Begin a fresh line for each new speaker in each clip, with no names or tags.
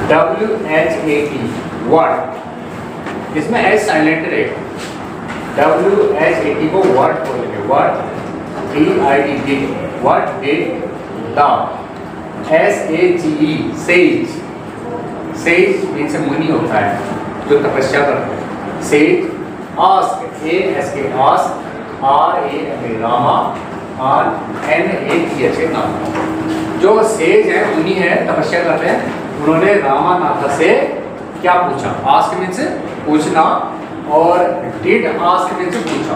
WHAT word, इसमें H silent रहेगा। WHAT को वर्ड बोलेंगे, word DID word did the. SAGE says, says mean से मुनि होता है जो तपस्या करता है। Says ask ASK ask, RAMA Rama, RNATH नाम। जो सेज है मुनि है तपस्या करते हैं, उन्होंने रामानाथ से क्या पूछा? आस्क मीन से पूछना और डिड आस्क मीन से पूछा।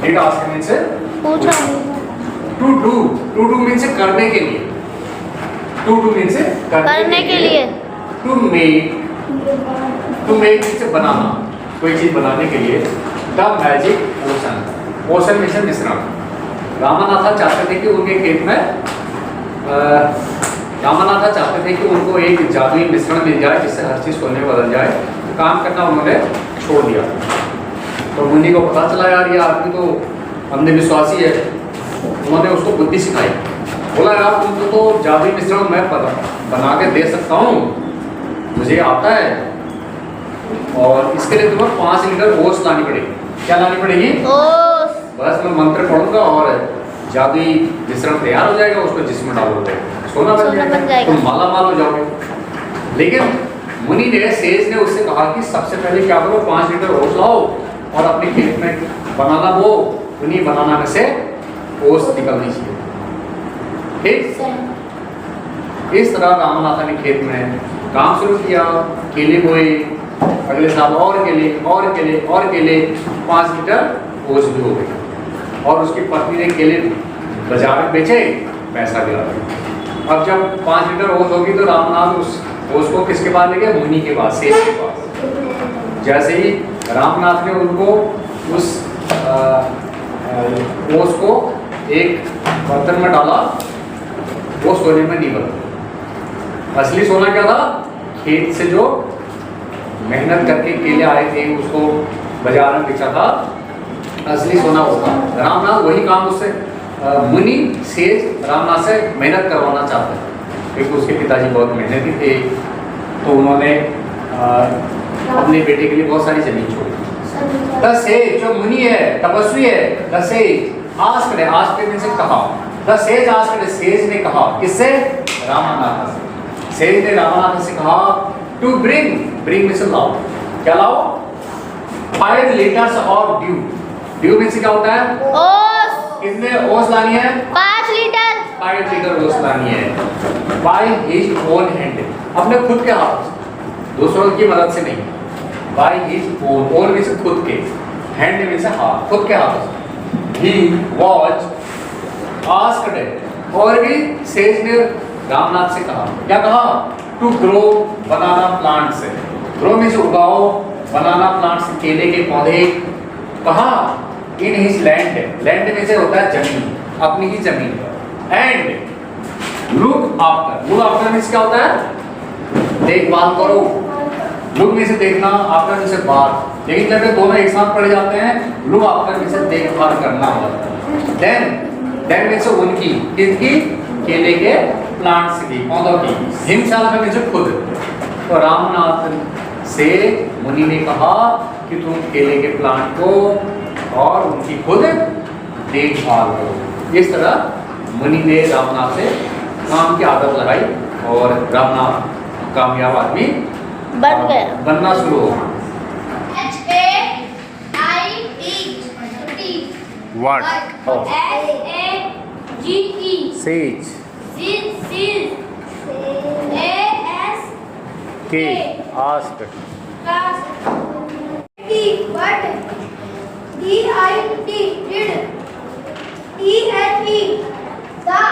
डिड आस्क मीन से पूछा। टू डू मीन से करने के लिए, टू डू मीन से करने के लिए। टू मेक मीन से बनाना, कोई चीज बनाने के लिए। The magic potion, potion mean से मिश्रण। रामानाथा चाहते थे कि उनके खेत में रामानाथा चाहते थे कि उनको एक जादुई मिश्रण मिल जाए जिससे हर चीज सोने में बदल जाए। तो काम करना उन्होंने छोड़ दिया। तो मुनि को पता चला यार ये आदमी तो अंधविश्वासी है। उन्होंने उसको बुद्धि सिखाई, बोला यार तुमको तो जादुई मिश्रण मैं बना के दे सकता हूँ, मुझे आता है, और इसके लिए तुम्हें 5 लीटर ओस लानी पड़ेगी। क्या लानी पड़ेगी? ओस। बस मैं मंत्र पढ़ूंगा और जादुई मिश्रण तैयार हो जाएगा, उसको जिसमें डालोगे सोना बन जाएगा, तुम माला माल हो जाओगे। लेकिन मुनि ने, सेज ने उससे कहा कि सबसे पहले क्या करो, 5 लीटर ओस लाओ और अपने खेत में बनाना बो, उन्हीं बनाना में से ओस निकलनी चाहिए। ठीक, इस तरह रामनाथा ने खेत में काम शुरू किया, केले बोए, अगले साल और केले और केले और केले, 5 लीटर ओस भी हो गए। और उसकी पत्नी ने केले बाजार में बेचे, पैसा भी आ गया। अब जब 5 लीटर ओस होगी तो रामनाथ उस ओस को किसके पास ले गए? मुनि के पास, सेज के पास। जैसे ही रामनाथ ने उनको उस ओस को एक बर्तन में डाला, वो सोने में नहीं बदला। असली सोना क्या था? खेत से जो मेहनत करके केले आए थे उसको बाजार में बेचा था, असली सोना होता। रामनाथ वही काम उससे, मुनि सेज रामनाथ से मेहनत करवाना चाहते हैं क्योंकि उसके पिताजी बहुत मेहनती थे। तो उन्होंने अपने बेटे के लिए बहुत सारी जमीन छोड़ी। द सेज जो मुनि है, तपस्वी है, the sage asked, asked mean से कहा। द सेज आस्क्ड, सेज ने कहा, किससे? रामानाथ से। सेज ने रामानाथ से कहा टू ब्रिंग मीन से लाओ। क्या लाओ? 5 litres of due. Due mean से क्या होता है? ओस। कितने ओस लानी है? 5 लीटर। 5 लीटर ओस लानी है बाय हिज ओन हैंड, अपने खुद के हाथ से, दूसरों की मदद से नहीं। बाय हिज ओन मीन से खुद के, हैंड मीन से हाथ, खुद के हाथ से। ही वॉज आस्क्ड, और भी सेज ने रामनाथ से कहा, क्या कहा? टू ग्रो बनाना प्लांट से। ग्रो मीन से उगाओ, बनाना प्लांट से केले के पौधे। कहा? इन हिज लैंड, लैंड में से होता है जमीन, अपनी ही जमीन। And look after, look after means क्या होता है? देखभाल करो। लुक में से देखना, आफ्टर में से बात, लेकिन जब ये दोनों एक साथ पढ़े जाते हैं, लुक आफ्टर में से देखभाल करना होता है। देन में से उनकी, किसकी? केले के प्लांट्स की, पौधों की। हिमसेल्फ में से खुद। तो रामनाथ से मुनि ने कहा कि तुम केले के प्लांट को और उनकी खुद देखभाल करो। इस तरह मुनि ने रामनाथ से काम की आदत लगाई और रामनाथ कामयाब आदमी बन गया, बनना शुरू हो गया। What?
SAGE.
Sage.
ASK.
Ask.
What? DID. Did. THE. The.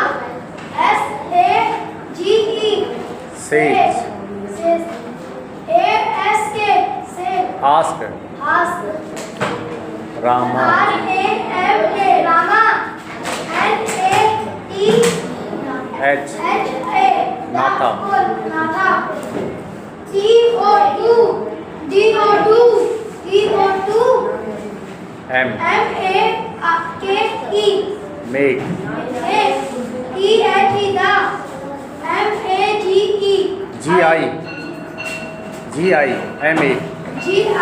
SAGE.
Sage.
ASK.
Ask. Rama.
RAMA. Rama.
H. Natha.
CO2.
M.
MAKE.
Make.
THE. MAGE.
GI. GIMA
GIMA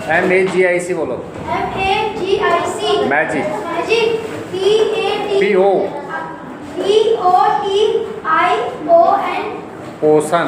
MAGIC बोलो
MAGIC
magic
magic
PO
POTION
पोषण